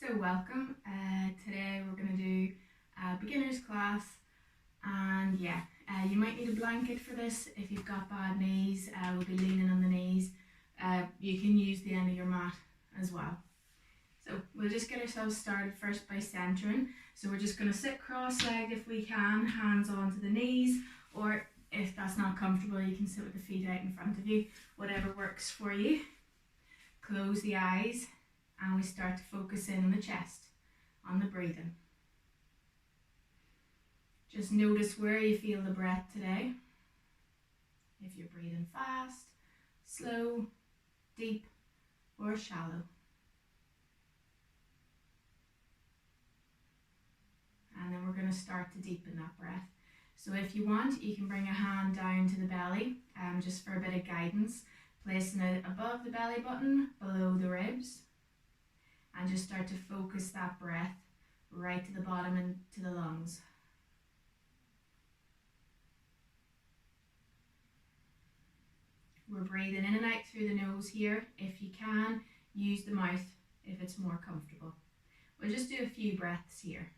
So welcome. Today we're going to do a beginner's class, and you might need a blanket for this if you've got bad knees. We'll be leaning on the knees. You can use the end of your mat as well. So we'll just get ourselves started first by centering. So we're just going to sit cross-legged if we can, hands onto the knees, or if that's not comfortable you can sit with the feet out in front of you, whatever works for you. Close the eyes and we start to focus in on the chest, on the breathing. Just notice where you feel the breath today. If you're breathing fast, slow, deep or shallow. And then we're going to start to deepen that breath. So if you want, you can bring a hand down to the belly, just for a bit of guidance, placing it above the belly button, below the ribs, and just start to focus that breath right to the bottom and to the lungs. We're breathing in and out through the nose here. If you can, use the mouth if it's more comfortable. We'll just do a few breaths here.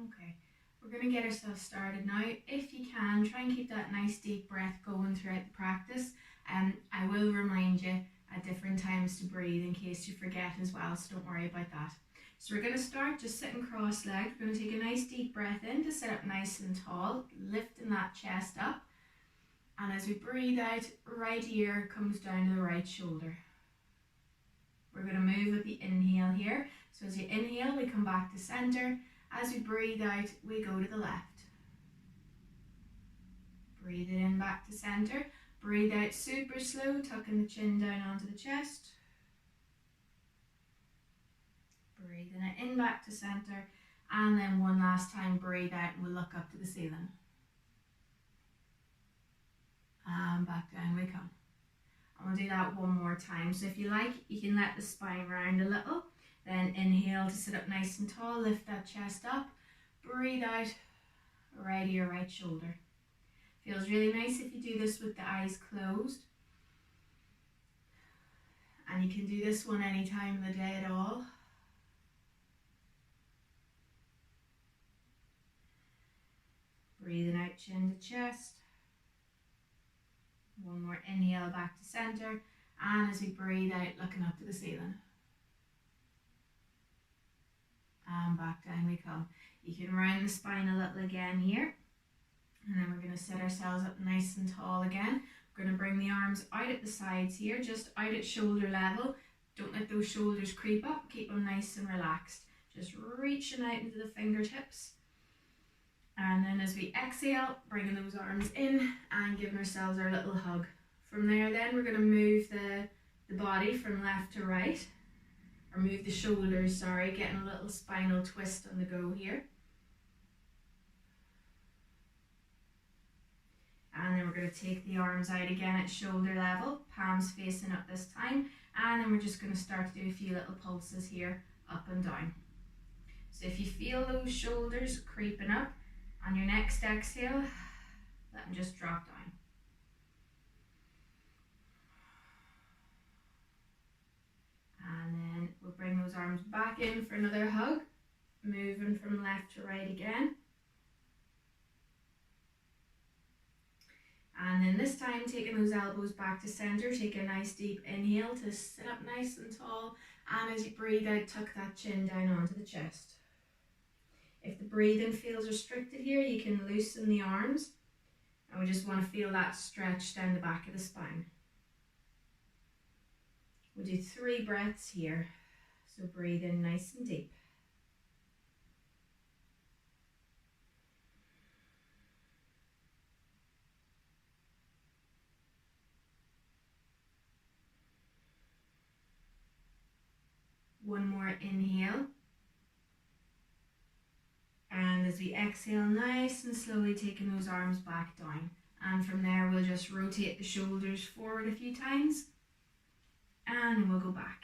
Okay, we're going to get ourselves started now. If you can, try and keep that nice deep breath going throughout the practice. I will remind you at different times to breathe in case you forget as well, so don't worry about that. So we're going to start just sitting cross-legged. We're going to take a nice deep breath in to sit up nice and tall, lifting that chest up. And as we breathe out, right ear comes down to the right shoulder. We're going to move with the inhale here. So as you inhale, we come back to center. As we breathe out, we go to the left. Breathe it in back to center. Breathe out super slow, tucking the chin down onto the chest. Breathing it in back to center. And then one last time, breathe out and we'll look up to the ceiling. And back down we come. And we'll do that one more time. So if you like, you can let the spine round a little. Then inhale to sit up nice and tall, lift that chest up, breathe out, right ear, right shoulder. Feels really nice if you do this with the eyes closed. And you can do this one any time of the day at all. Breathing out, chin to chest. One more inhale back to center. And as we breathe out, looking up to the ceiling. And back down we come. You can round the spine a little again here. And then we're going to set ourselves up nice and tall again. We're going to bring the arms out at the sides here, just out at shoulder level. Don't let those shoulders creep up. Keep them nice and relaxed. Just reaching out into the fingertips. And then as we exhale, bringing those arms in and giving ourselves our little hug. From there then we're going to move the body from left to right. Or move the shoulders, getting a little spinal twist on the go here. And then we're going to take the arms out again at shoulder level, palms facing up this time. And then we're just going to start to do a few little pulses here, up and down. So if you feel those shoulders creeping up, on your next exhale, let them just drop down. And then we'll bring those arms back in for another hug, moving from left to right again. And then this time, taking those elbows back to center, take a nice deep inhale to sit up nice and tall. And as you breathe out, tuck that chin down onto the chest. If the breathing feels restricted here, you can loosen the arms. And we just want to feel that stretch down the back of the spine. We'll do 3 breaths here. So breathe in nice and deep. One more inhale. And as we exhale, nice and slowly taking those arms back down. And from there, we'll just rotate the shoulders forward a few times and we'll go back.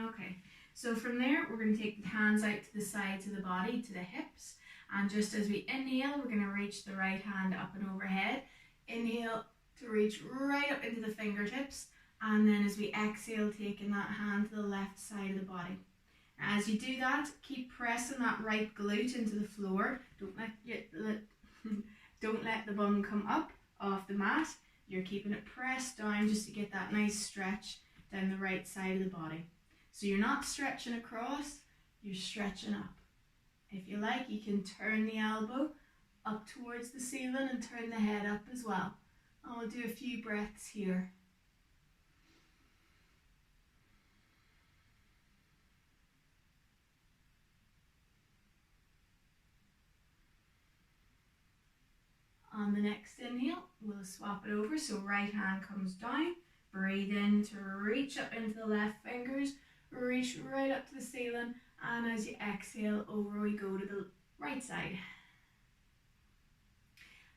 Okay, so from there, we're going to take the hands out to the sides of the body, to the hips. And just as we inhale, we're going to reach the right hand up and overhead. Inhale to reach right up into the fingertips. And then as we exhale, taking that hand to the left side of the body. As you do that, keep pressing that right glute into the floor. Don't let the bum come up off the mat. You're keeping it pressed down just to get that nice stretch down the right side of the body. So you're not stretching across, you're stretching up. If you like, you can turn the elbow up towards the ceiling and turn the head up as well. And we'll do a few breaths here. On the next inhale, we'll swap it over. So right hand comes down. Breathe in to reach up into the left fingers. Reach right up to the ceiling. And as you exhale, over we go to the right side.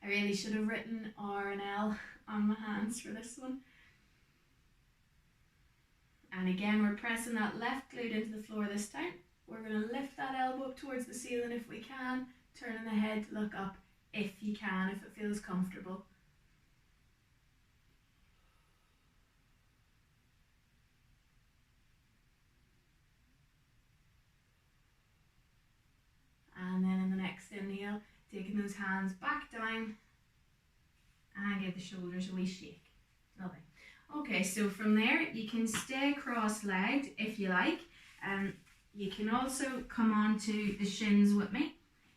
I really should have written R and L on my hands for this one. And again, we're pressing that left glute into the floor this time. We're going to lift that elbow up towards the ceiling if we can. Turning the head to look up if you can, if it feels comfortable. And then in the next inhale, taking those hands back down and give the shoulders a wee shake. Lovely. Okay, so from there, you can stay cross-legged if you like. You can also come onto the shins with me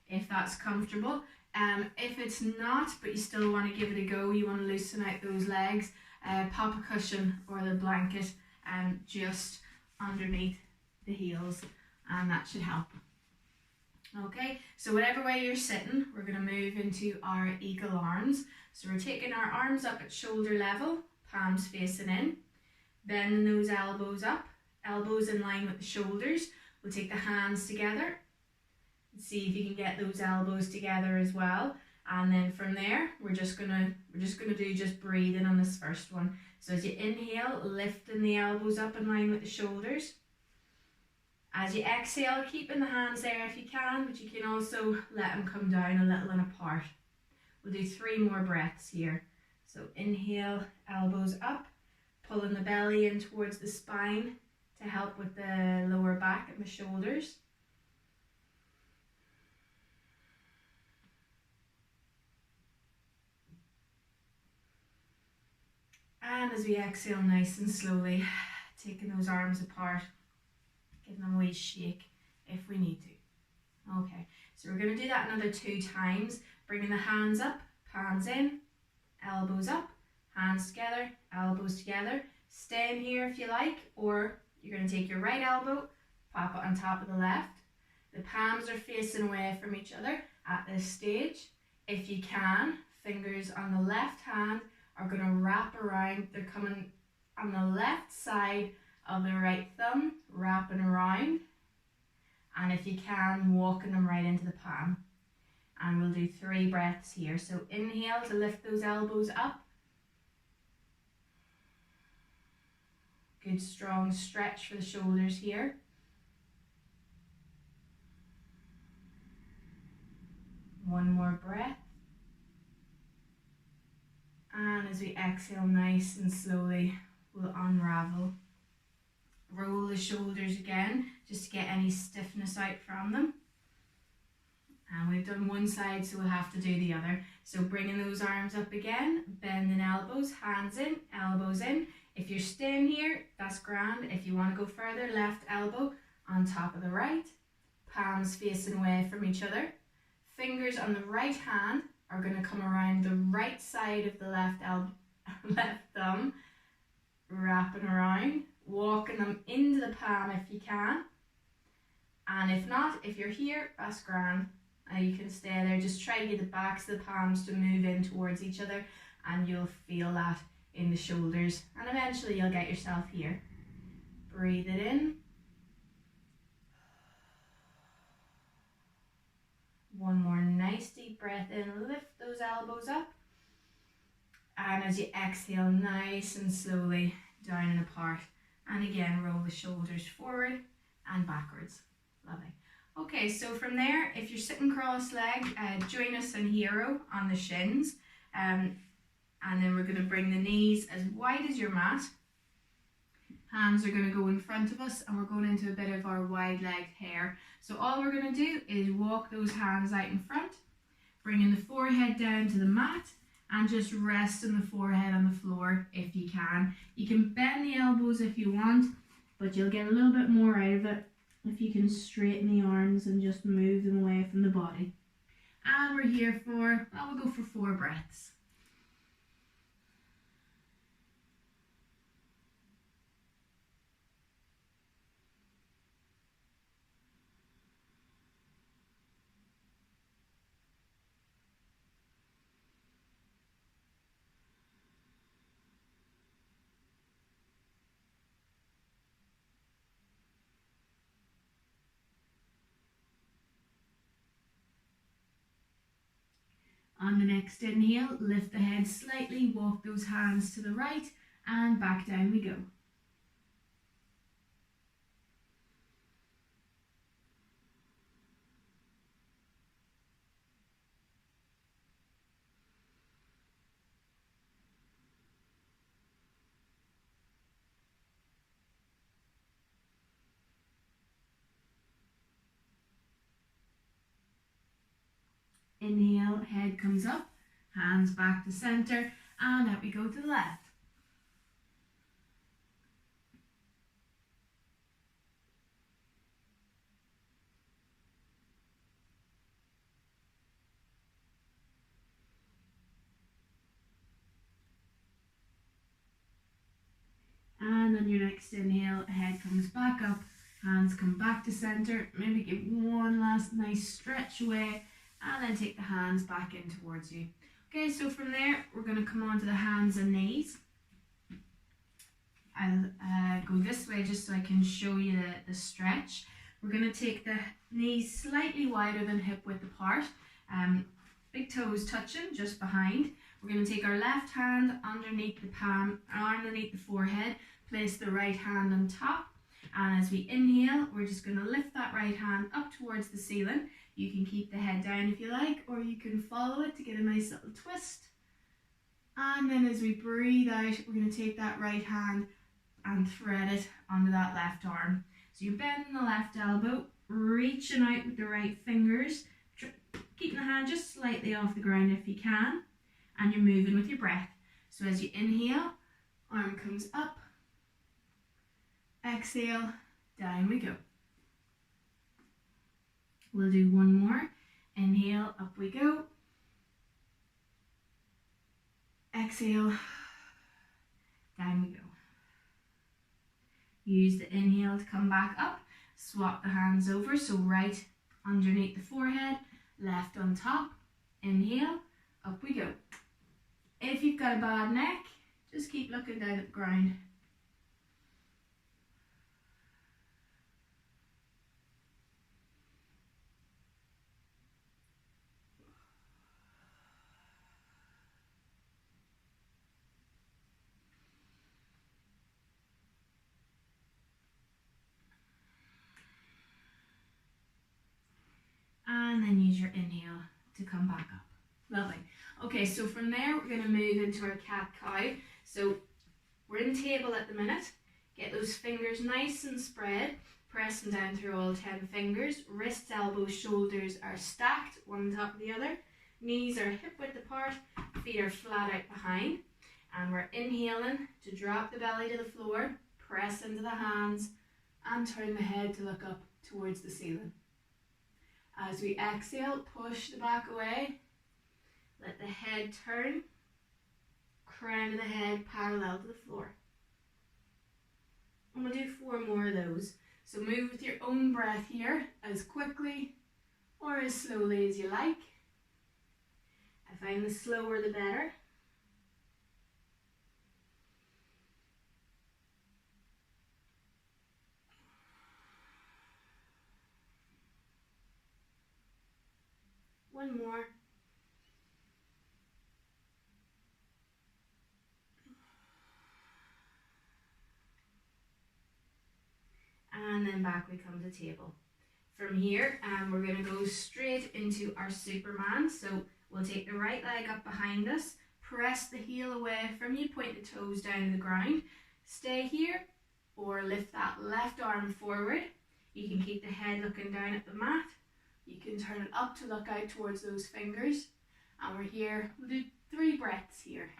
if that's comfortable. If it's not, but you still want to give it a go, you want to loosen out those legs, pop a cushion or the blanket just underneath the heels, and that should help. Okay, so whatever way you're sitting, we're going to move into our eagle arms. So we're taking our arms up at shoulder level, palms facing in, bending those elbows up, elbows in line with the shoulders. We'll take the hands together. See if you can get those elbows together as well. And then from there, we're just gonna do just breathing on this first one. So as you inhale, lifting the elbows up in line with the shoulders. As you exhale, keeping the hands there if you can, but you can also let them come down a little and apart. We'll do 3 more breaths here. So inhale, elbows up, pulling the belly in towards the spine to help with the lower back and the shoulders. And as we exhale nice and slowly, taking those arms apart, giving them a wee shake if we need to. Okay, so we're going to do that another 2 times, bringing the hands up, palms in, elbows up, hands together, elbows together. Stay in here if you like, or you're going to take your right elbow, pop it on top of the left. The palms are facing away from each other at this stage. If you can, fingers on the left hand are going to wrap around. They're coming on the left side of the right thumb, wrapping around. And if you can, walking them right into the palm. And we'll do 3 breaths here. So inhale to lift those elbows up. Good strong stretch for the shoulders here. One more breath. And as we exhale nice and slowly, we'll unravel. Roll the shoulders again, just to get any stiffness out from them. And we've done one side, so we'll have to do the other. So bringing those arms up again, bending elbows, hands in, elbows in. If you're staying here, that's grand. If you want to go further, left elbow on top of the right, palms facing away from each other. Fingers on the right hand are going to come around the right side of the left thumb, wrapping around, walking them into the palm if you can. And if not, if you're here, that's grand. You can stay there. Just try to get the backs of the palms to move in towards each other, and you'll feel that in the shoulders, and eventually you'll get yourself here. Breathe it in. One more nice nice deep breath in, lift those elbows up. And as you exhale, nice and slowly down and apart. And again, roll the shoulders forward and backwards. Lovely. Okay, so from there, if you're sitting cross-legged, join us in hero on the shins. And then we're going to bring the knees as wide as your mat. Hands are going to go in front of us, and we're going into a bit of our wide-legged hare. So all we're going to do is walk those hands out in front, bringing the forehead down to the mat, and just resting the forehead on the floor if you can. You can bend the elbows if you want, but you'll get a little bit more out of it if you can straighten the arms and just move them away from the body. And we're here for, well, we'll go for 4 breaths. On the next inhale, lift the head slightly, walk those hands to the right, and back down we go. Inhale, head comes up, hands back to center, and up we go to the left. And on your next inhale, head comes back up, hands come back to center, maybe give one last nice stretch away, and then take the hands back in towards you. Okay, so from there, we're going to come on to the hands and knees. I'll go this way just so I can show you the stretch. We're going to take the knees slightly wider than hip width apart, big toes touching just behind. We're going to take our left hand underneath the palm, underneath the forehead, place the right hand on top, and as we inhale, we're just going to lift that right hand up towards the ceiling. You can keep the head down if you like, or you can follow it to get a nice little twist. And then as we breathe out, we're going to take that right hand and thread it onto that left arm. So you're bending the left elbow, reaching out with the right fingers, keeping the hand just slightly off the ground if you can, and you're moving with your breath. So as you inhale, arm comes up, exhale, down we go. We'll do one more. Inhale, up we go. Exhale, down we go. Use the inhale to come back up. Swap the hands over, so right underneath the forehead, left on top. Inhale, up we go. If you've got a bad neck, just keep looking down at the ground. And then use your inhale to come back up. Lovely. Okay, so from there we're going to move into our cat-cow. So we're in table at the minute. Get those fingers nice and spread, pressing down through all 10 fingers. Wrists, elbows, shoulders are stacked, one on top of the other. Knees are hip width apart, feet are flat out behind. And we're inhaling to drop the belly to the floor, press into the hands, and turn the head to look up towards the ceiling. As we exhale, push the back away, let the head turn, crown of the head parallel to the floor. And we'll do 4 more of those. So move with your own breath here, as quickly or as slowly as you like. I find the slower the better. One more. And then back we come to table. From here, we're going to go straight into our Superman. So we'll take the right leg up behind us, press the heel away from you, point the toes down to the ground. Stay here or lift that left arm forward. You can keep the head looking down at the mat. You can turn it up to look out towards those fingers. And we're here, we'll do 3 breaths here.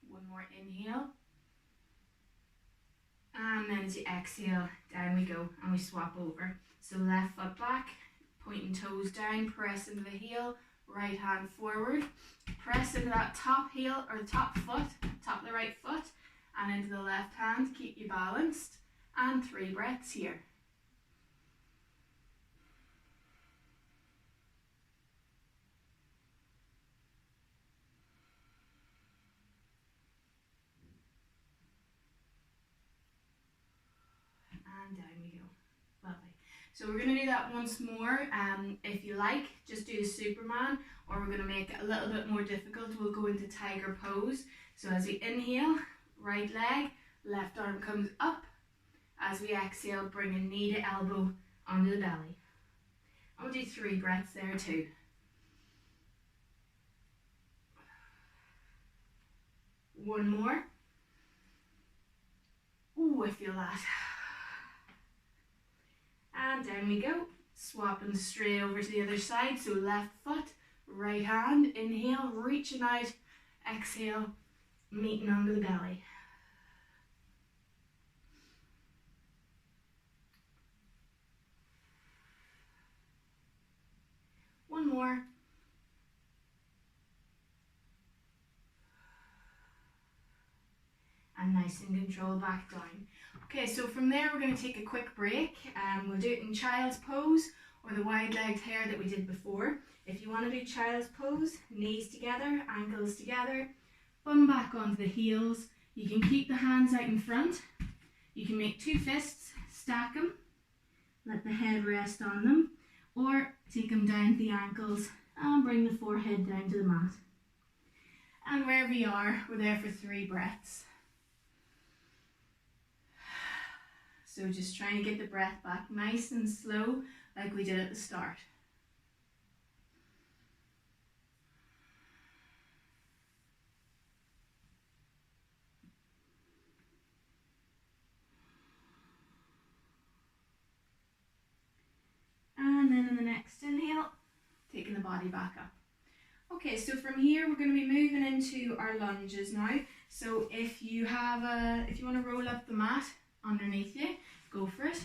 One more inhale. And then as you exhale, down we go and we swap over. So left foot back, pointing toes down, press into the heel, right hand forward, press into that top heel or the top foot, top of the right foot, and into the left hand, keep you balanced. And 3 breaths here. And down we go. Lovely. So we're going to do that once more. If you like, just do Superman, or we're going to make it a little bit more difficult. We'll go into tiger pose. So as we inhale, right leg, left arm comes up. As we exhale, bring a knee to elbow onto the belly. I'll do 3 breaths there too. One more. Ooh, I feel that. And down we go, swapping straight over to the other side. So left foot, right hand, inhale, reaching out, exhale, meeting under the belly. One more. And nice and control back down. Okay, so from there we're going to take a quick break. We'll do it in child's pose or the wide-legged hare that we did before. If you want to do child's pose, knees together, ankles together, bum back onto the heels. You can keep the hands out in front. You can make 2 fists, stack them, let the head rest on them, or take them down to the ankles and bring the forehead down to the mat. And wherever you are, we're there for 3 breaths. So just trying to get the breath back nice and slow like we did at the start. And then in the next inhale, taking the body back up. Okay, so from here we're going to be moving into our lunges now. So if you want to roll up the mat underneath you, go for it.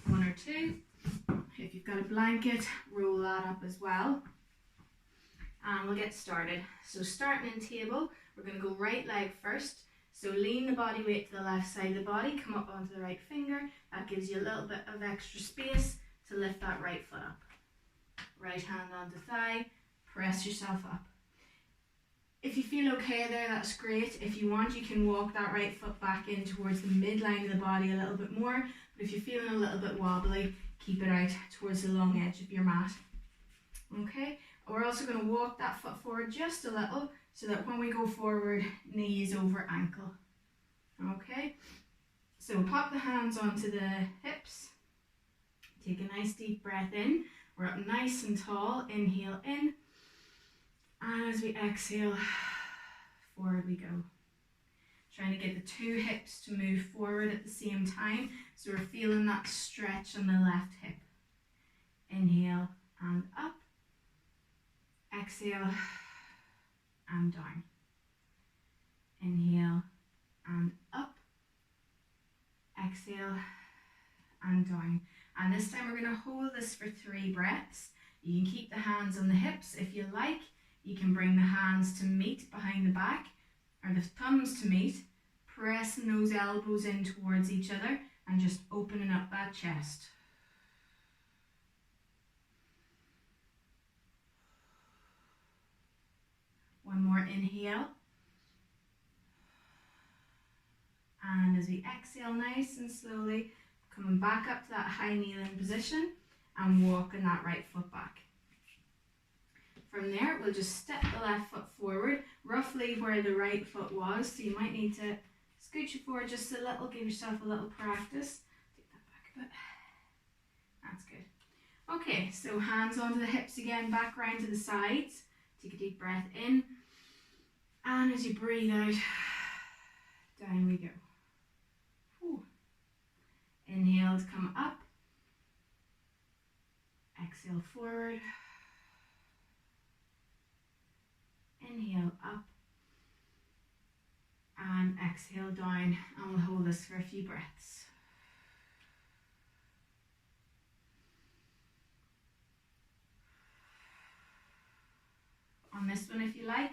1 or 2. If you've got a blanket, roll that up as well. And we'll get started. So starting in table, we're going to go right leg first. So lean the body weight to the left side of the body, come up onto the right finger. That gives you a little bit of extra space to lift that right foot up. Right hand onto thigh, press yourself up. If you feel okay there, that's great. If you want, you can walk that right foot back in towards the midline of the body a little bit more. But if you're feeling a little bit wobbly, keep it out towards the long edge of your mat. Okay, we're also going to walk that foot forward just a little so that when we go forward, knee is over ankle. Okay, so pop the hands onto the hips. Take a nice deep breath in. We're up nice and tall. Inhale in. And as we exhale, forward we go. Trying to get the 2 hips to move forward at the same time. So we're feeling that stretch on the left hip. Inhale and up. Exhale and down. Inhale and up. Exhale and down. And this time we're going to hold this for 3 breaths. You can keep the hands on the hips if you like. You can bring the hands to meet behind the back, or the thumbs to meet, pressing those elbows in towards each other and just opening up that chest. One more inhale. And as we exhale nice and slowly, coming back up to that high kneeling position and walking that right foot back. From there, we'll just step the left foot forward, roughly where the right foot was. So you might need to scooch it forward just a little, give yourself a little practice. Take that back a bit. That's good. Okay, so hands onto the hips again, back round to the sides. Take a deep breath in. And as you breathe out, down we go. Whew. Inhale to come up. Exhale forward. Inhale up. And exhale down. And we'll hold this for a few breaths. On this one, if you like,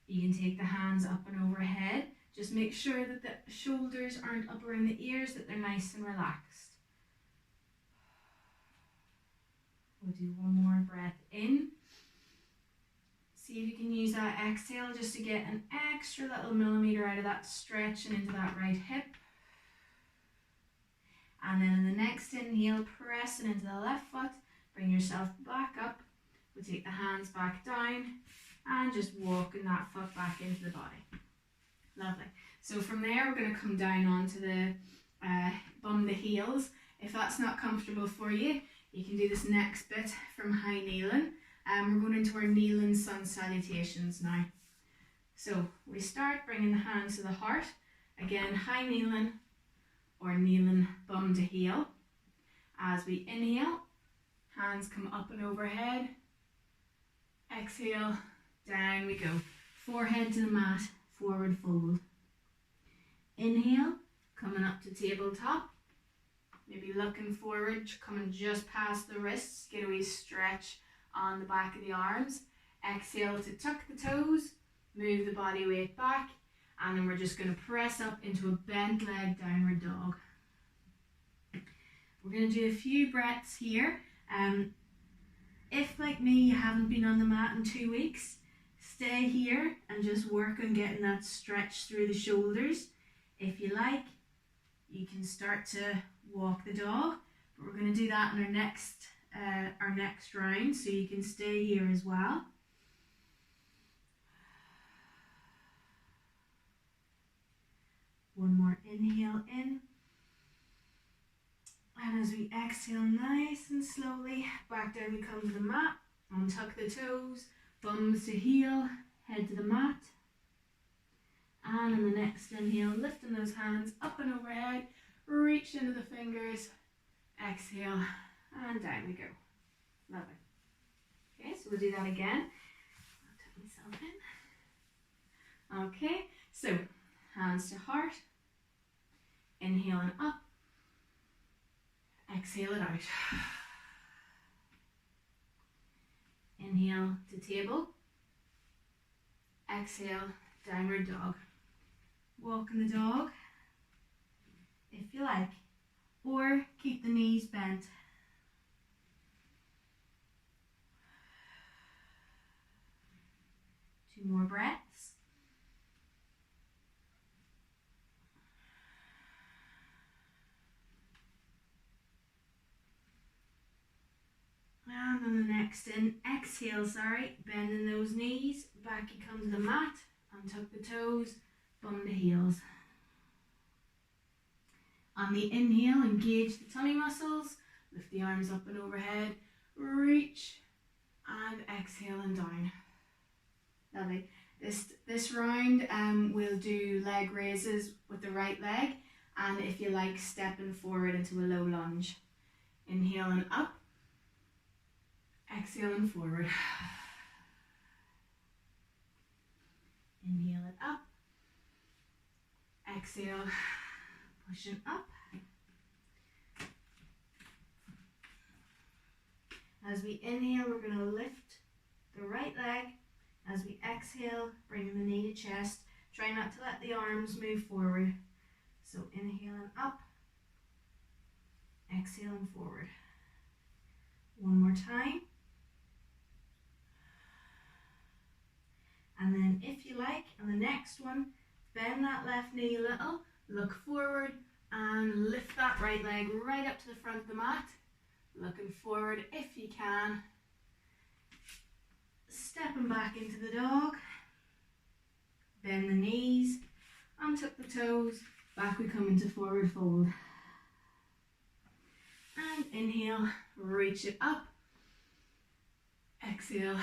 you can take the hands up and overhead. Just make sure that the shoulders aren't up around the ears, that they're nice and relaxed. We'll do one more breath in. See if you can use that exhale just to get an extra little millimeter out of that stretch and into that right hip. And then in the next inhale, pressing into the left foot, bring yourself back up. We'll take the hands back down and just walking that foot back into the body. Lovely. So from there, we're going to come down onto the bum the heels. If that's not comfortable for you, you can do this next bit from high kneeling. We're going into our kneeling sun salutations now. So we start bringing the hands to the heart. Again, high kneeling or kneeling bum to heel. As we inhale, hands come up and overhead. Exhale, down we go. Forehead to the mat, forward fold. Inhale, coming up to tabletop. Maybe looking forward, coming just past the wrists. Get a wee stretch on the back of the arms. Exhale to tuck the toes, move the body weight back, and then we're just going to press up into a bent leg downward dog. We're going to do a few breaths here. If, like me, you haven't been on the mat in 2 weeks, stay here and just work on getting that stretch through the shoulders. If you like, you can start to walk the dog, but we're going to do that in our next round, so you can stay here as well. One more inhale in. And as we exhale nice and slowly, back down we come to the mat. Untuck the toes, thumbs to heel, head to the mat. And in the next inhale, lifting those hands up and overhead, reach into the fingers, exhale, and down we go. Lovely. Okay, so we'll do that again. I'll tuck myself in. Okay, so hands to heart, inhaling up, exhale it out. Inhale to table, exhale, downward dog. Walking the dog, if you like, or keep the knees bent. Two more breaths. And then the next exhale, bending those knees, back you come to the mat, untuck the toes, bum the heels. On the inhale, engage the tummy muscles, lift the arms up and overhead, reach, and exhale and down. Lovely. This round we'll do leg raises with the right leg, and if you like, stepping forward into a low lunge. Inhaling up, exhaling forward. Inhale it up, exhale, pushing up. As we inhale, we're going to lift the right leg. As we exhale, bringing the knee to chest. Try not to let the arms move forward. So inhaling up, exhaling forward. One more time. And then if you like, on the next one, bend that left knee a little, Look forward and lift that right leg right up to the front of the mat. Looking forward if you can. Stepping back into the dog. Bend the knees, untuck the toes. Back we come into forward fold. And inhale, reach it up. Exhale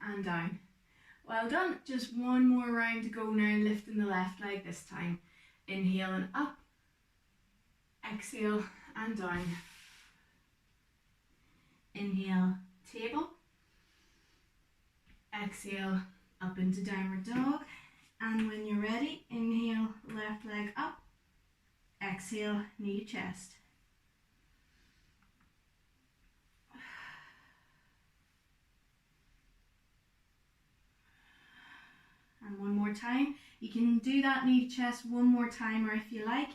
and down. Well done. Just one more round to go now, lifting the left leg this time. Inhale and up. Exhale and down. Inhale, table. Exhale, up into downward dog. And when you're ready, inhale, left leg up. Exhale, knee to chest. And one more time. You can do that knee to chest one more time, or if you like,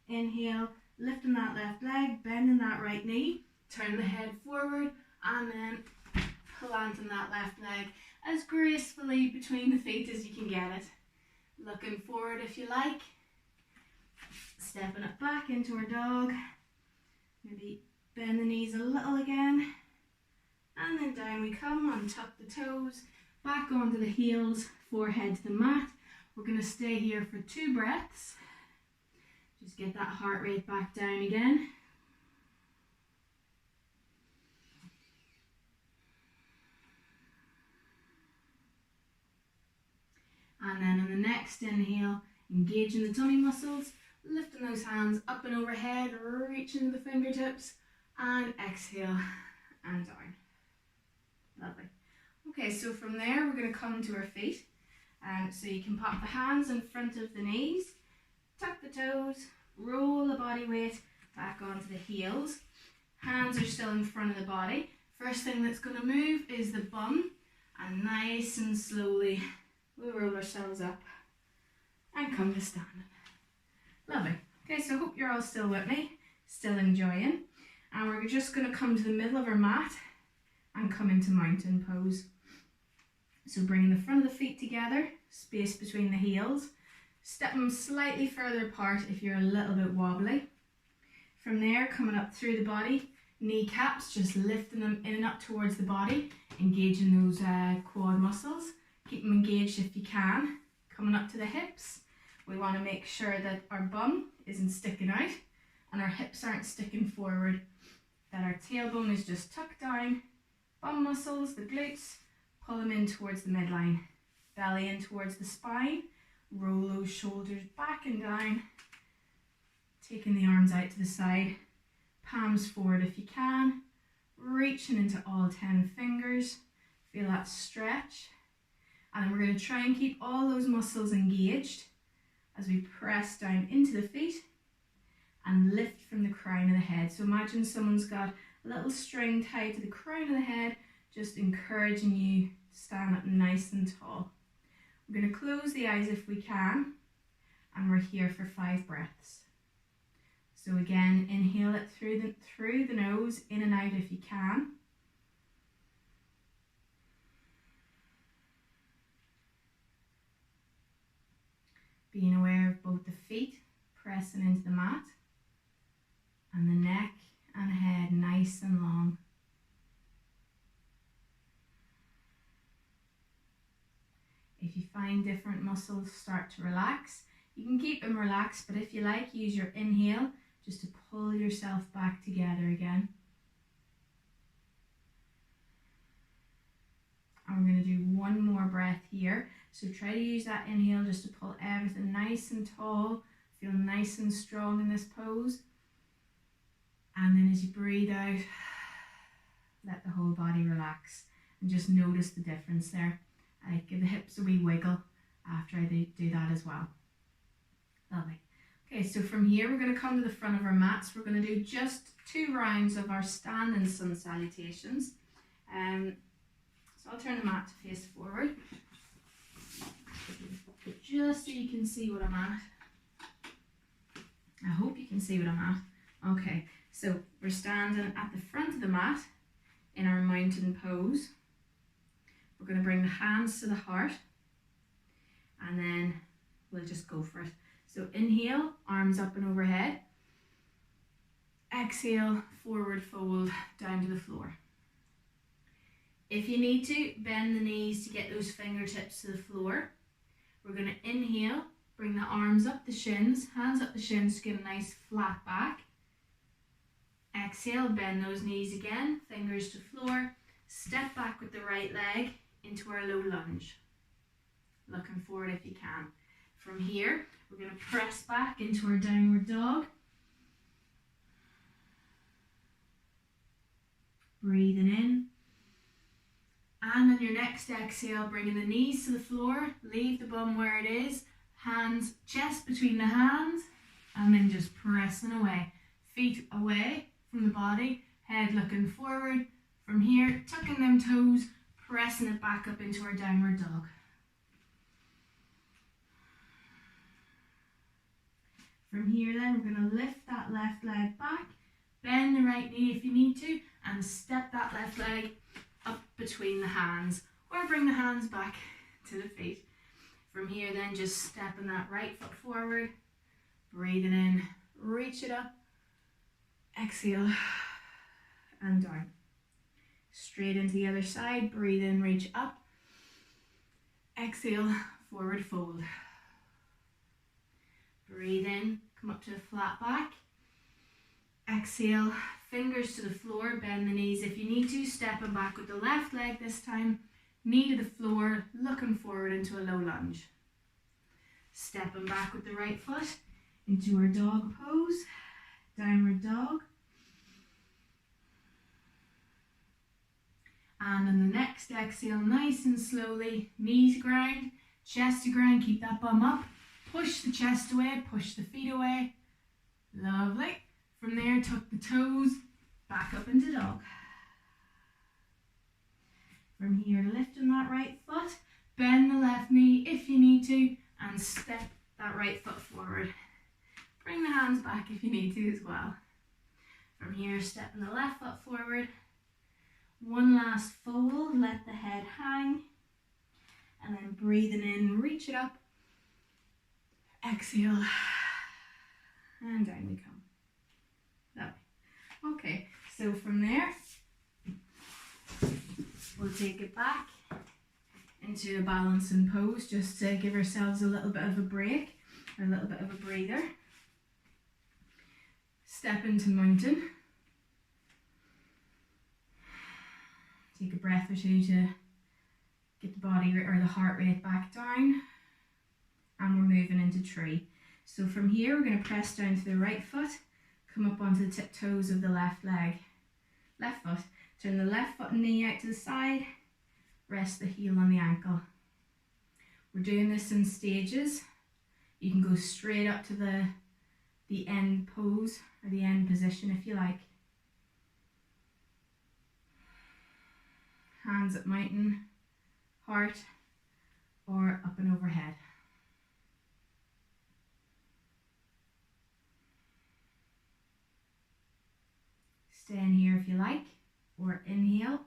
inhale, lifting that left leg, bending that right knee, turn the head forward, and then planting that left leg as gracefully between the feet as you can get it. Looking forward if you like. Stepping it back into our dog. Maybe bend the knees a little again. And then down we come, untuck the toes, back onto the heels, forehead to the mat. We're going to stay here for 2 breaths. Just get that heart rate back down again. And then on the next inhale, engaging the tummy muscles, lifting those hands up and overhead, reaching to the fingertips, and exhale and down. Lovely. Okay, so from there we're going to come to our feet. So you can pop the hands in front of the knees, tuck the toes, roll the body weight back onto the heels. Hands are still in front of the body. First thing that's going to move is the bum, and nice and slowly we'll roll ourselves up and come to standing. Lovely. Okay, so I hope you're all still with me, still enjoying. And we're just going to come to the middle of our mat and come into mountain pose. So bringing the front of the feet together, space between the heels. Step them slightly further apart if you're a little bit wobbly. From there, coming up through the body, kneecaps, just lifting them in and up towards the body, engaging those quad muscles. Keep them engaged if you can. Coming up to the hips, we want to make sure that our bum isn't sticking out and our hips aren't sticking forward, that our tailbone is just tucked down, bum muscles, the glutes, pull them in towards the midline, belly in towards the spine, roll those shoulders back and down, taking the arms out to the side, palms forward if you can, reaching into all 10 fingers, feel that stretch. And then we're going to try and keep all those muscles engaged as we press down into the feet and lift from the crown of the head. So imagine someone's got a little string tied to the crown of the head, just encouraging you to stand up nice and tall. We're going to close the eyes if we can, and we're here for 5 breaths. So again, inhale it through the nose, in and out if you can. Being aware of both the feet pressing into the mat and the neck and head nice and long. If you find different muscles start to relax, you can keep them relaxed, but if you like, use your inhale just to pull yourself back together again. And we're going to do one more breath here. So try to use that inhale just to pull everything nice and tall, feel nice and strong in this pose. And then as you breathe out, let the whole body relax and just notice the difference there. Give the hips a wee wiggle after I do that as well. Lovely. Okay, so from here we're going to come to the front of our mats. We're going to do just 2 rounds of our standing sun salutations. So I'll turn the mat to face forward, just so you can see what I'm at. I hope you can see what I'm at. Okay, so we're standing at the front of the mat in our mountain pose. We're going to bring the hands to the heart, and then we'll just go for it. So inhale, arms up and overhead. Exhale, forward fold down to the floor. If you need to, bend the knees to get those fingertips to the floor. We're going to inhale, bring the arms up the shins, hands up the shins to get a nice flat back. Exhale, bend those knees again, fingers to floor. Step back with the right leg into our low lunge. Looking forward if you can. From here, we're going to press back into our downward dog. Breathing in. And on your next exhale, bringing the knees to the floor, leave the bum where it is, hands, chest between the hands, and then just pressing away. Feet away from the body, head looking forward. From here, tucking them toes, pressing it back up into our downward dog. From here then, we're going to lift that left leg back, bend the right knee if you need to, and step that left leg up between the hands, or bring the hands back to the feet. From here then, just stepping that right foot forward, breathing in, reach it up, exhale, and down. Straight into the other side, breathe in, reach up, exhale, forward fold. Breathe in, come up to a flat back. Exhale, fingers to the floor, bend the knees if you need to, stepping back with the left leg this time, knee to the floor, looking forward into a low lunge. Stepping back with the right foot into our dog pose, downward dog. And on the next exhale, nice and slowly, knees to ground, chest to ground, keep that bum up. Push the chest away, push the feet away. Lovely. From there, tuck the toes, back up into dog. From here, lifting that right foot, bend the left knee if you need to, and step that right foot forward. Bring the hands back if you need to as well. From here, stepping the left foot forward. One last fold, let the head hang, and then breathing in, reach it up. Exhale, and down we come. That way. Okay, so from there, we'll take it back into a balancing pose just to give ourselves a little bit of a break, or a little bit of a breather. Step into mountain. Take a breath or two to get the body or the heart rate back down. And we're moving into tree. So from here, we're going to press down to the right foot, come up onto the tiptoes of the left leg. Left foot. Turn the left foot and knee out to the side. Rest the heel on the ankle. We're doing this in stages. You can go straight up to the end pose or the end position if you like. Hands at mountain, heart, or up and overhead. Stay in here if you like, or inhale,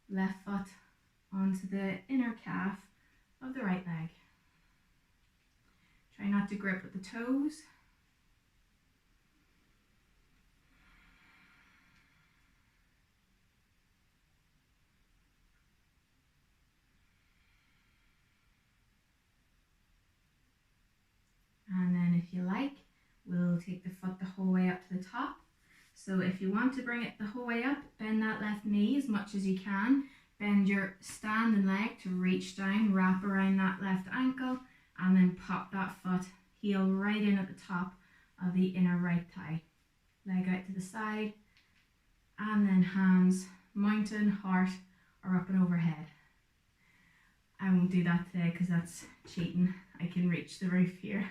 left foot onto the inner calf of the right leg. Try not to grip with the toes. And then if you like, we'll take the foot the whole way up to the top. So if you want to bring it the whole way up, bend that left knee as much as you can. Bend your standing leg to reach down, wrap around that left ankle, and then pop that foot, heel right in at the top of the inner right thigh. Leg out to the side, and then hands, mountain, heart, or up and overhead. I won't do that today because that's cheating. I can reach the roof here.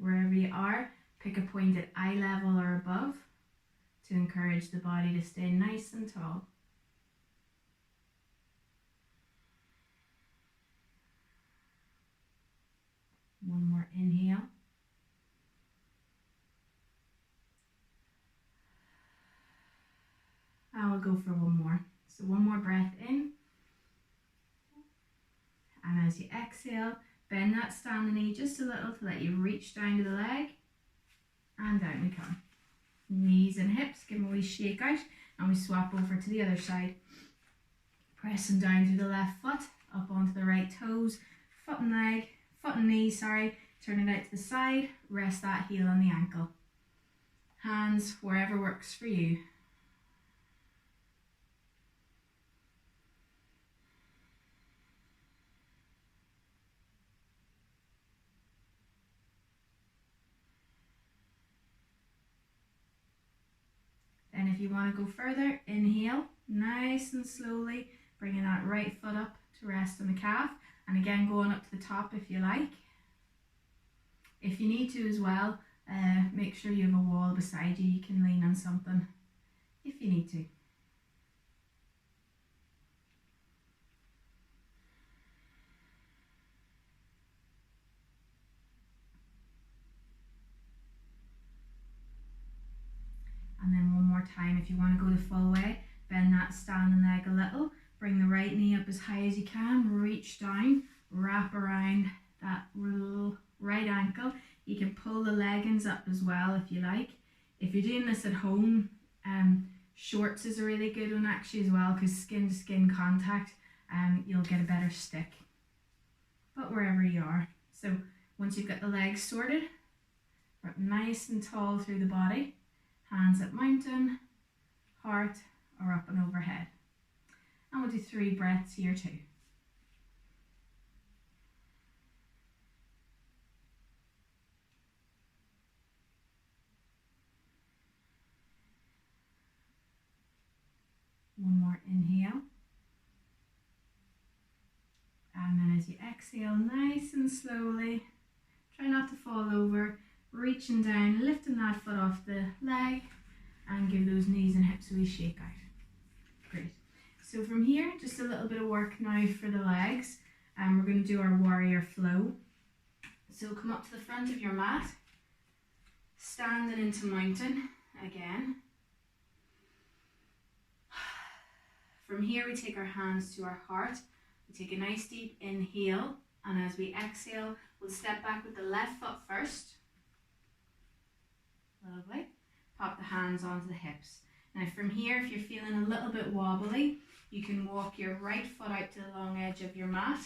Wherever you are, pick a point at eye level or above to encourage the body to stay nice and tall. One more inhale. I will go for one more. So one more breath in as you exhale, bend that standing knee just a little to let you reach down to the leg, and down we come. Knees and hips, give them a wee shake out, and we swap over to the other side. Pressing down through the left foot, up onto the right toes, foot and knee, turn it out to the side, rest that heel on the ankle. Hands wherever works for you. Then if you want to go further, inhale, nice and slowly, bringing that right foot up to rest on the calf, and again going up to the top if you like. If you need to as well, make sure you have a wall beside you. You can lean on something if you need to. And then one more time, if you want to go the full way, bend that standing leg a little, bring the right knee up as high as you can, reach down, wrap around that right ankle. You can pull the leggings up as well if you like. If you're doing this at home, shorts is a really good one actually as well, because skin to skin contact, you'll get a better stick. But wherever you are. So once you've got the legs sorted, up nice and tall through the body, hands at mountain, heart, or up and overhead. And we'll do 3 breaths here too. One more inhale. And then as you exhale, nice and slowly, try not to fall over, reaching down, lifting that foot off the leg, and give those knees and hips a wee shake out. Great. So from here, just a little bit of work now for the legs, and we're going to do our warrior flow. So come up to the front of your mat, standing into mountain again. From here, we take our hands to our heart. We take a nice deep inhale, and as we exhale, we'll step back with the left foot first. Lovely. Pop the hands onto the hips. Now from here, if you're feeling a little bit wobbly, you can walk your right foot out to the long edge of your mat.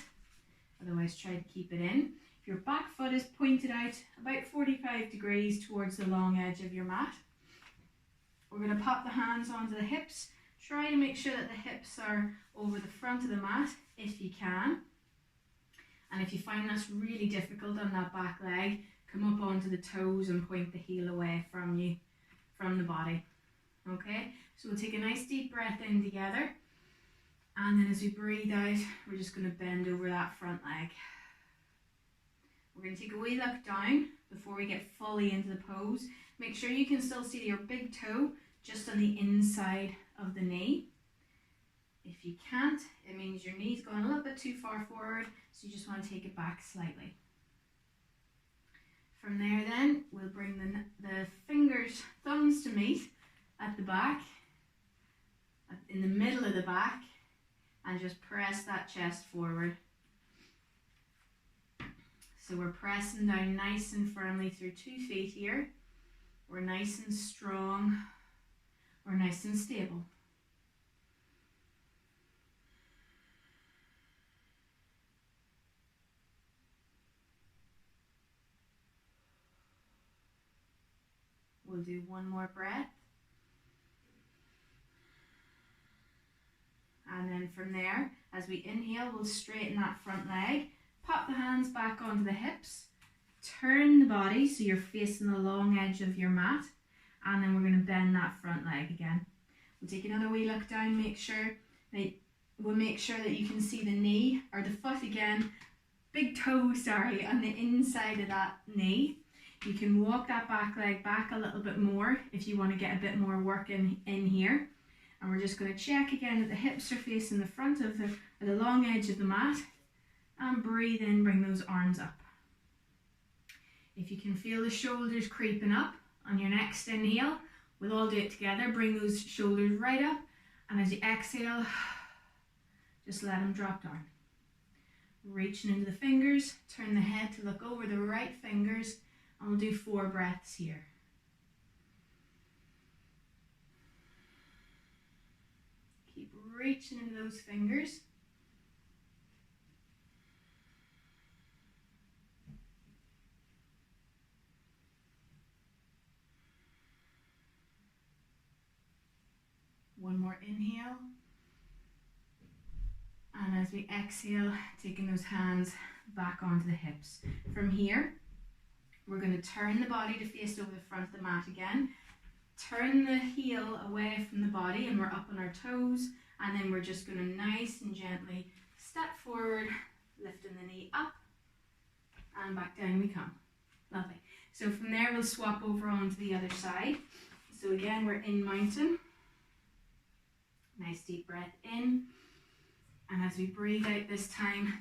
Otherwise, try to keep it in. If your back foot is pointed out about 45 degrees towards the long edge of your mat, we're going to pop the hands onto the hips. Try to make sure that the hips are over the front of the mat if you can. And if you find that's really difficult on that back leg, come up onto the toes and point the heel away from you, from the body. Okay, so we'll take a nice deep breath in together. And then as we breathe out, we're just going to bend over that front leg. We're going to take a wee look down before we get fully into the pose. Make sure you can still see your big toe just on the inside of the knee. If you can't, it means your knee's gone a little bit too far forward, so you just want to take it back slightly. From there then, we'll bring the fingers, thumbs to meet at the back, in the middle of the back, and just press that chest forward. So we're pressing down nice and firmly through 2 feet here. We're nice and strong. We're nice and stable. We'll do one more breath. And then from there, as we inhale, we'll straighten that front leg. Pop the hands back onto the hips. Turn the body so you're facing the long edge of your mat. And then we're going to bend that front leg again. We'll take another wee look down, make sure that you can see the knee or the foot again, big toe, on the inside of that knee. You can walk that back leg back a little bit more if you want to get a bit more work in here. And we're just going to check again that the hips are facing the front of the long edge of the mat. And breathe in, bring those arms up. If you can feel the shoulders creeping up on your next inhale, we'll all do it together. Bring those shoulders right up, and as you exhale, just let them drop down. Reaching into the fingers, turn the head to look over the right fingers, and we'll do 4 breaths here. Keep reaching into those fingers. One more inhale. And as we exhale, taking those hands back onto the hips. From here, we're going to turn the body to face over the front of the mat again. Turn the heel away from the body and we're up on our toes. And then we're just going to nice and gently step forward, lifting the knee up and back down we come. Lovely. So from there, we'll swap over onto the other side. So again, we're in mountain. Nice deep breath in. And as we breathe out this time,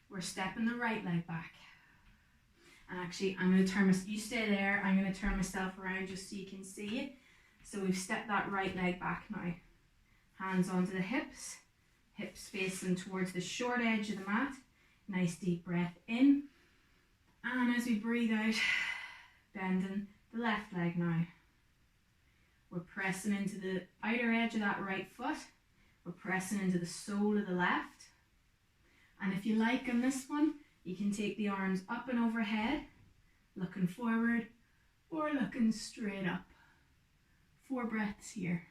we're stepping the right leg back. And actually, I'm going to turn you stay there. I'm going to turn myself around just so you can see it. So we've stepped that right leg back now. Hands onto the hips. Hips facing towards the short edge of the mat. Nice deep breath in. And as we breathe out, bending the left leg now. We're pressing into the outer edge of that right foot. We're pressing into the sole of the left. And if you like on this one, you can take the arms up and overhead, looking forward or looking straight up. 4 breaths here.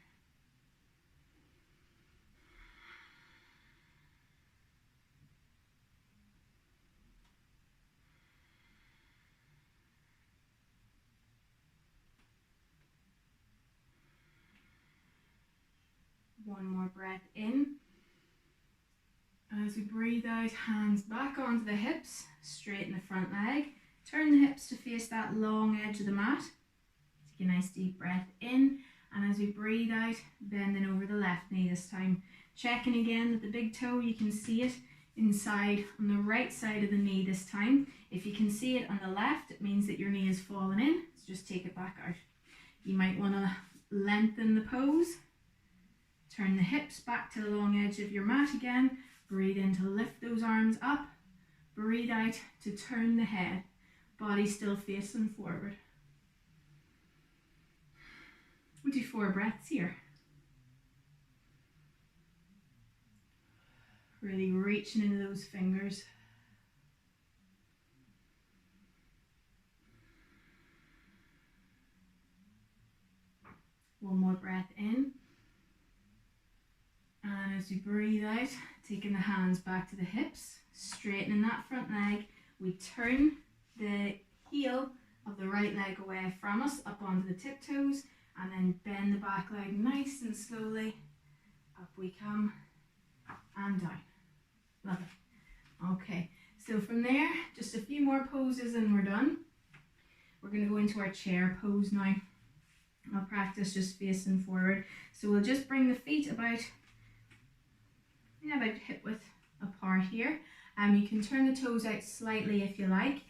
One more breath in. As we breathe out, hands back onto the hips, straighten the front leg. Turn the hips to face that long edge of the mat. Take a nice deep breath in. And as we breathe out, bending over the left knee this time. Checking again that the big toe, you can see it inside on the right side of the knee this time. If you can see it on the left, it means that your knee is falling in. So just take it back out. You might want to lengthen the pose. Turn the hips back to the long edge of your mat again. Breathe in to lift those arms up. Breathe out to turn the head. Body still facing forward. We'll do 4 breaths here. Really reaching into those fingers. One more breath in. And as we breathe out, taking the hands back to the hips, straightening that front leg, we turn the heel of the right leg away from us, up onto the tiptoes, and then bend the back leg nice and slowly. Up we come, and down. Lovely. Okay, so from there, just a few more poses and we're done. We're going to go into our chair pose now. I'll practice just facing forward. So we'll just bring the feet about hip width apart here. You can turn the toes out slightly if you like.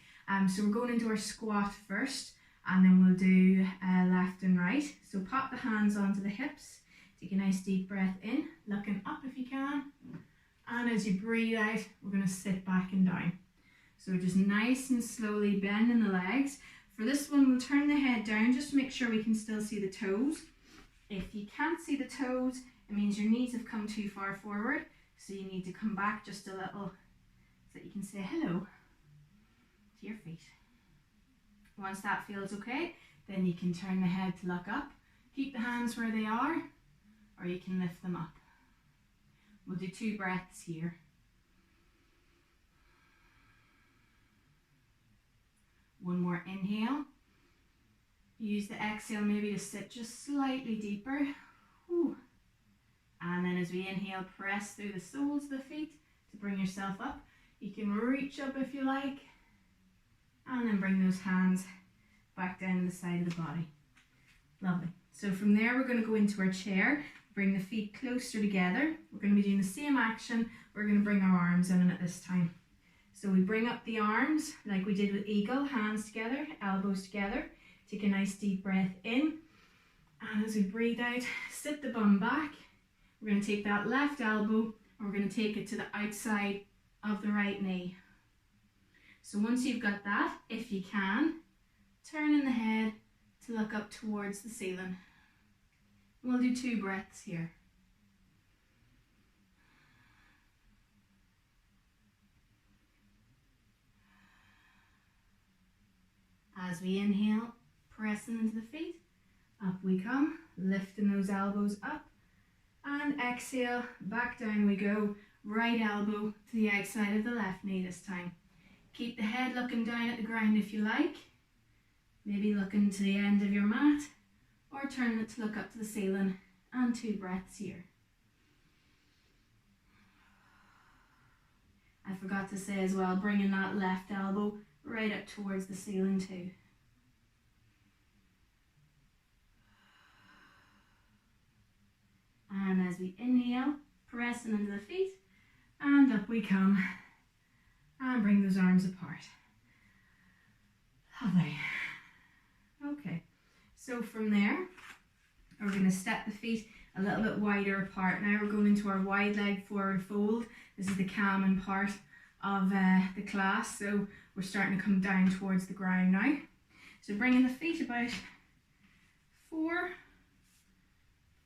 So we're going into our squat first, and then we'll do left and right. So pop the hands onto the hips. Take a nice deep breath in, looking up if you can. And as you breathe out, we're going to sit back and down. So just nice and slowly bending the legs. For this one, we'll turn the head down just to make sure we can still see the toes. If you can't see the toes, it means your knees have come too far forward. So you need to come back just a little so that you can say hello to your feet. Once that feels okay, then you can turn the head to look up. Keep the hands where they are, or you can lift them up. We'll do 2 breaths here. One more inhale. Use the exhale maybe to sit just slightly deeper. Whew. And then as we inhale, press through the soles of the feet to bring yourself up. You can reach up if you like. And then bring those hands back down the side of the body. Lovely. So from there, we're going to go into our chair. Bring the feet closer together. We're going to be doing the same action. We're going to bring our arms in at this time. So we bring up the arms like we did with eagle, hands together, elbows together. Take a nice deep breath in. And as we breathe out, sit the bum back. We're going to take that left elbow and we're going to take it to the outside of the right knee. So once you've got that, if you can, turn in the head to look up towards the ceiling. We'll do 2 breaths here. As we inhale, pressing into the feet, up we come, lifting those elbows up, and exhale, back down we go, right elbow to the outside of the left knee this time. Keep the head looking down at the ground if you like, maybe looking to the end of your mat, or turn it to look up to the ceiling, and 2 breaths here. I forgot to say as well, bringing that left elbow right up towards the ceiling too. And as we inhale, pressing into the feet, and up we come. And bring those arms apart. Lovely. Okay, so from there, we're going to step the feet a little bit wider apart. Now we're going into our wide leg forward fold. This is the calming part of the class, so we're starting to come down towards the ground now. So bringing the feet about 4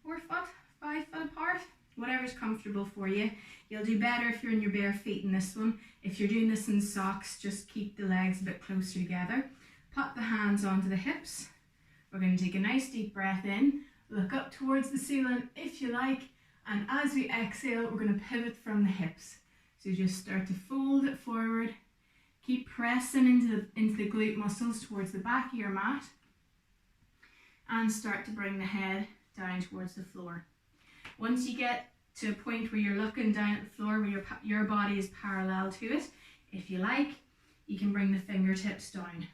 foot, 5 foot apart, whatever's comfortable for you. You'll do better if you're in your bare feet in this one. If you're doing this in socks, just keep the legs a bit closer together. Pop the hands onto the hips. We're going to take a nice deep breath in, look up towards the ceiling if you like, and as we exhale, we're going to pivot from the hips. So just start to fold it forward. Keep pressing into the glute muscles towards the back of your mat, and start to bring the head down towards the floor. Once you get to a point where you're looking down at the floor, where your body is parallel to it, if you like, you can bring the fingertips down.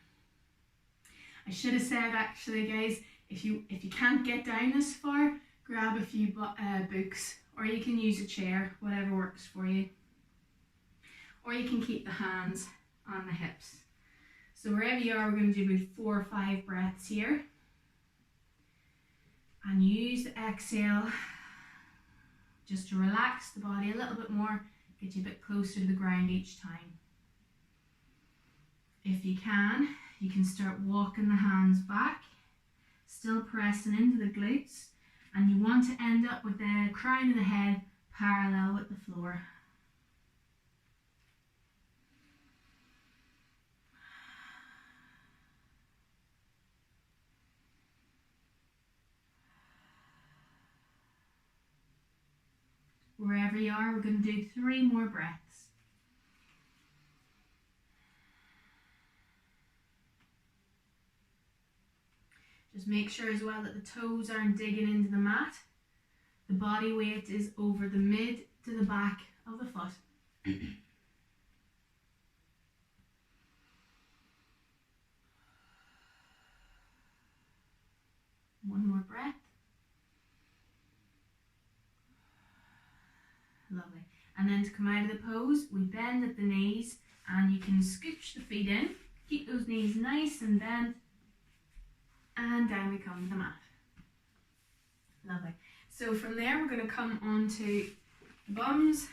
I should have said actually, guys, if you can't get down this far, grab a few books, or you can use a chair, whatever works for you. Or you can keep the hands on the hips. So wherever you are, we're going to do about 4 or 5 breaths here. And use the exhale just to relax the body a little bit more, get you a bit closer to the ground each time. If you can start walking the hands back, still pressing into the glutes, and you want to end up with the crown of the head parallel with the floor. Wherever you are, we're going to do 3 more breaths. Just make sure as well that the toes aren't digging into the mat. The body weight is over the mid to the back of the foot. One more breath. Lovely. And then to come out of the pose, we bend at the knees, and you can scooch the feet in. Keep those knees nice and bent. And down we come to the mat. Lovely. So from there, we're going to come onto the bums,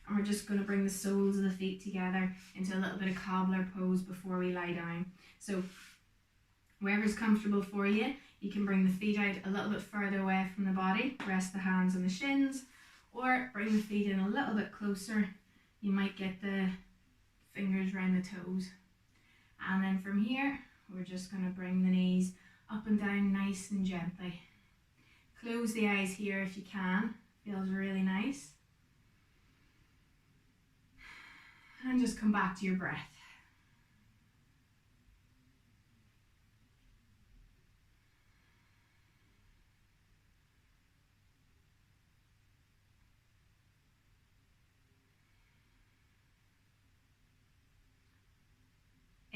and we're just going to bring the soles of the feet together into a little bit of cobbler pose before we lie down. So wherever's comfortable for you, you can bring the feet out a little bit further away from the body, rest the hands on the shins, or bring the feet in a little bit closer. You might get the fingers around the toes. And then from here, we're just going to bring the knees up and down nice and gently. Close the eyes here if you can. Feels really nice. And just come back to your breath.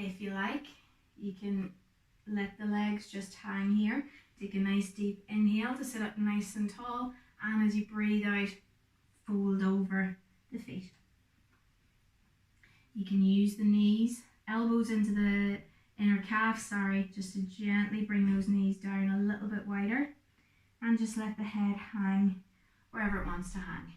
If you like, you can let the legs just hang here. Take a nice deep inhale to sit up nice and tall, and as you breathe out, fold over the feet. You can use the knees, elbows into the inner calf, just to gently bring those knees down a little bit wider, and just let the head hang wherever it wants to hang.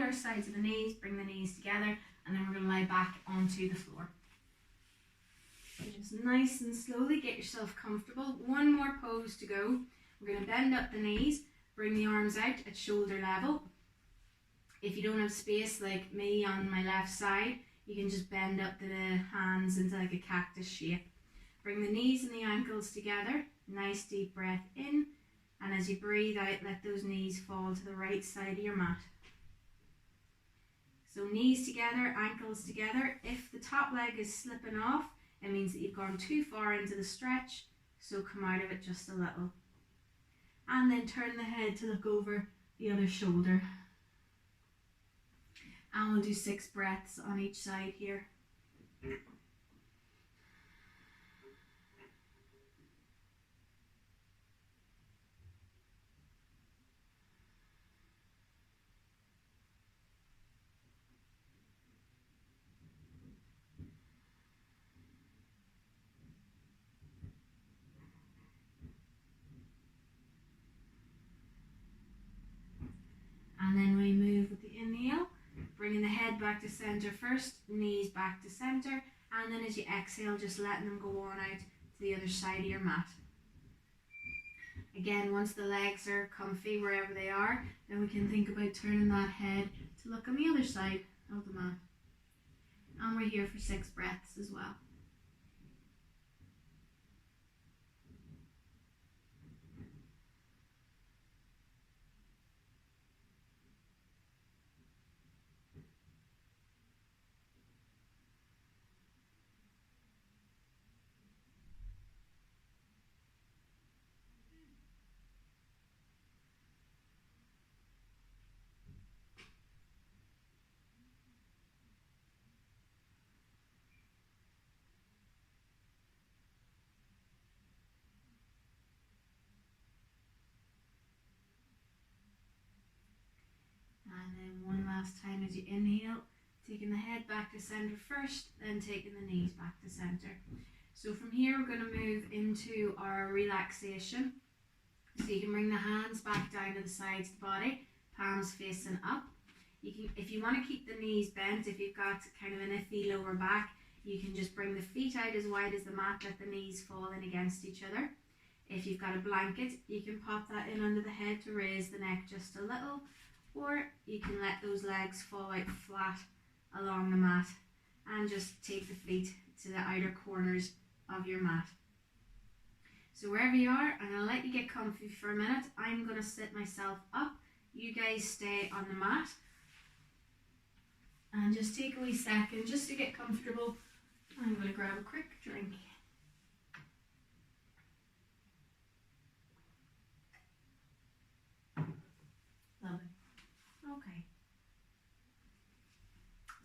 our sides of the knees, bring the knees together, and then we're going to lie back onto the floor. So just nice and slowly get yourself comfortable. One more pose to go. We're going to bend up the knees, bring the arms out at shoulder level. If you don't have space like me on my left side, you can just bend up the hands into like a cactus shape. Bring the knees and the ankles together. Nice deep breath in. And as you breathe out, let those knees fall to the right side of your mat. So knees together, ankles together. If the top leg is slipping off, it means that you've gone too far into the stretch. So come out of it just a little. And then turn the head to look over the other shoulder. And we'll do 6 breaths on each side here. And then we move with the inhale, bringing the head back to center first, knees back to center, and then as you exhale, just letting them go on out to the other side of your mat. Again, once the legs are comfy wherever they are, then we can think about turning that head to look on the other side of the mat. And we're here for 6 breaths as well. And then one last time as you inhale, taking the head back to center first, then taking the knees back to center. So from here we're going to move into our relaxation. So you can bring the hands back down to the sides of the body, palms facing up. You can, if you want to keep the knees bent, if you've got kind of an iffy lower back, you can just bring the feet out as wide as the mat, let the knees fall in against each other. If you've got a blanket, you can pop that in under the head to raise the neck just a little, or you can let those legs fall out flat along the mat and just take the feet to the outer corners of your mat. So wherever you are, I'm going to let you get comfy for a minute. I'm going to sit myself up. You guys stay on the mat. And just take a wee second just to get comfortable. I'm going to grab a quick drink. Lovely. Okay.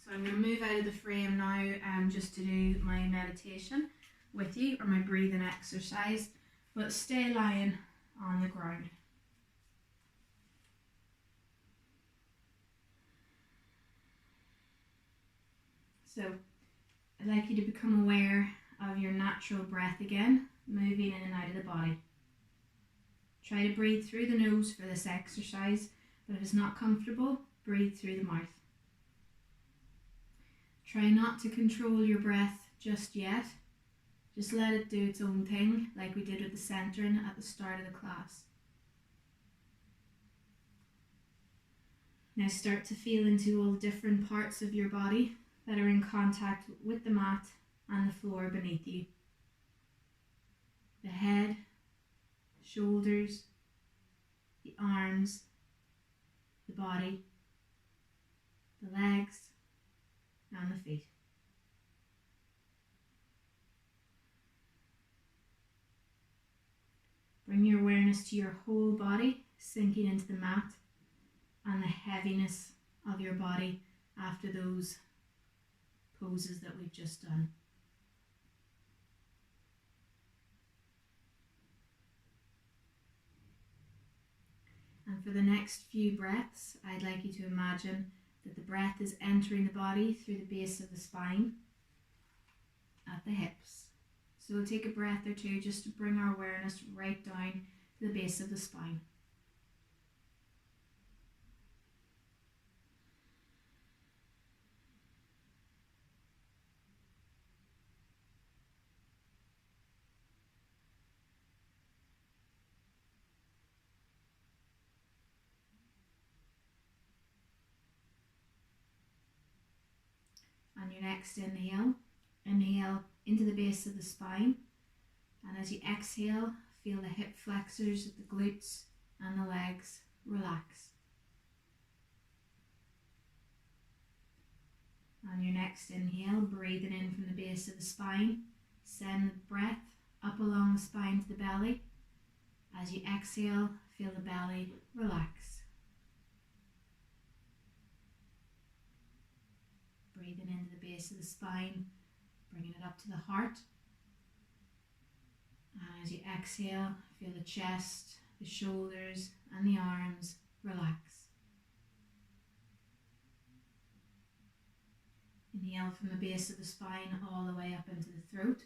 So I'm going to move out of the frame now just to do my meditation with you, or my breathing exercise, but stay lying on the ground. So I'd like you to become aware of your natural breath again, moving in and out of the body. Try to breathe through the nose for this exercise, but if it's not comfortable, breathe through the mouth. Try not to control your breath just yet. Just let it do its own thing, like we did with the centering at the start of the class. Now start to feel into all the different parts of your body that are in contact with the mat and the floor beneath you. The head, shoulders, the arms, the body, the legs, and the feet. Bring your awareness to your whole body, sinking into the mat and the heaviness of your body after those poses that we've just done. And for the next few breaths, I'd like you to imagine that the breath is entering the body through the base of the spine at the hips. So we'll take a breath or two just to bring our awareness right down to the base of the spine. On your next inhale, inhale into the base of the spine, and as you exhale, feel the hip flexors of the glutes and the legs relax. On your next inhale, breathing in from the base of the spine, send the breath up along the spine to the belly. As you exhale, feel the belly relax. Breathing into the base of the spine, bringing it up to the heart. And as you exhale, feel the chest, the shoulders, and the arms relax. Inhale from the base of the spine all the way up into the throat.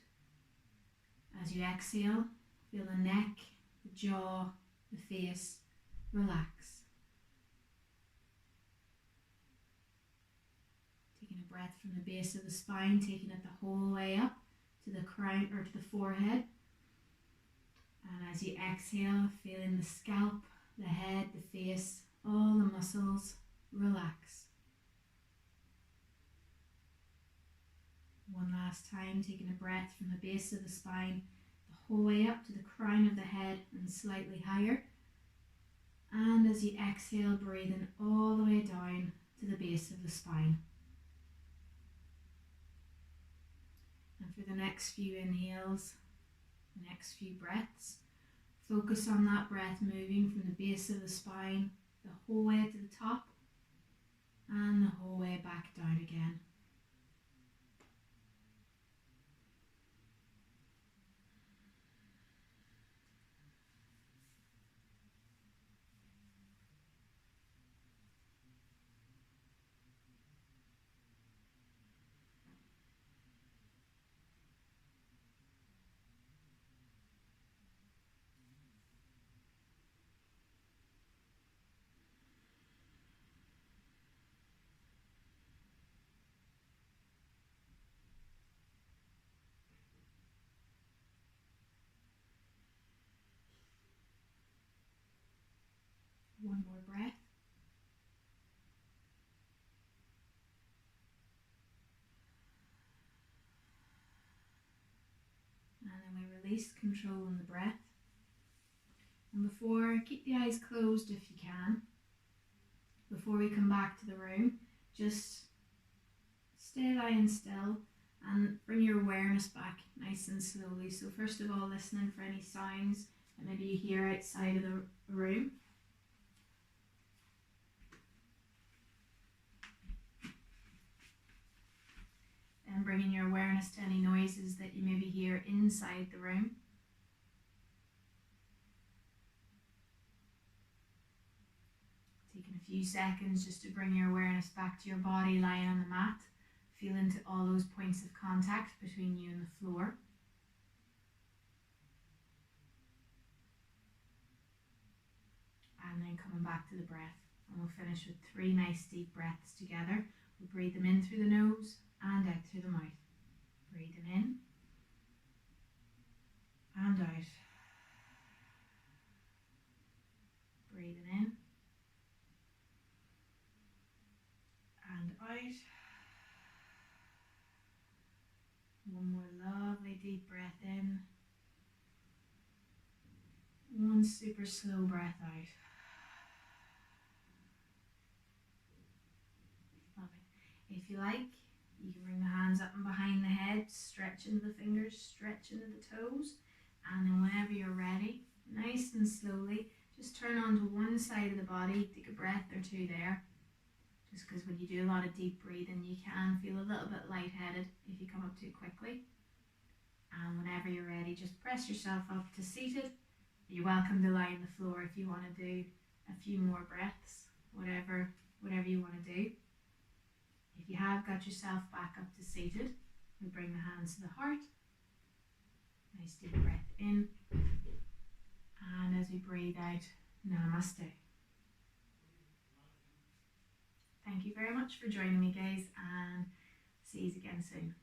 As you exhale, feel the neck, the jaw, the face relax. Taking a breath from the base of the spine, taking it the whole way up to the crown or to the forehead. And as you exhale, feeling the scalp, the head, the face, all the muscles relax. One last time, taking a breath from the base of the spine, the whole way up to the crown of the head and slightly higher. And as you exhale, breathing all the way down to the base of the spine. And for the next few inhales, the next few breaths, focus on that breath moving from the base of the spine, the whole way to the top, and the whole way back down again. One more breath. And then we release control on the breath. And keep the eyes closed if you can. Before we come back to the room, just stay lying still and bring your awareness back nice and slowly. So first of all, listening for any sounds that maybe you hear outside of the room. And bringing your awareness to any noises that you maybe hear inside the room. Taking a few seconds just to bring your awareness back to your body lying on the mat. Feel into all those points of contact between you and the floor. And then coming back to the breath. And we'll finish with 3 nice deep breaths together. We'll breathe them in through the nose and out through the mouth. Breathing in and out. Breathing in and out. One more lovely deep breath in. One super slow breath out. If you like, you can bring the hands up and behind the head, stretch into the fingers, stretch into the toes, and then whenever you're ready, nice and slowly, just turn onto one side of the body, take a breath or 2 there, just because when you do a lot of deep breathing, you can feel a little bit lightheaded if you come up too quickly. And whenever you're ready, just press yourself up to seated. You're welcome to lie on the floor if you want to do a few more breaths, whatever you want to do. If you have got yourself back up to seated, we bring the hands to the heart. Nice deep breath in. And as we breathe out, namaste. Thank you very much for joining me, guys, and see you again soon.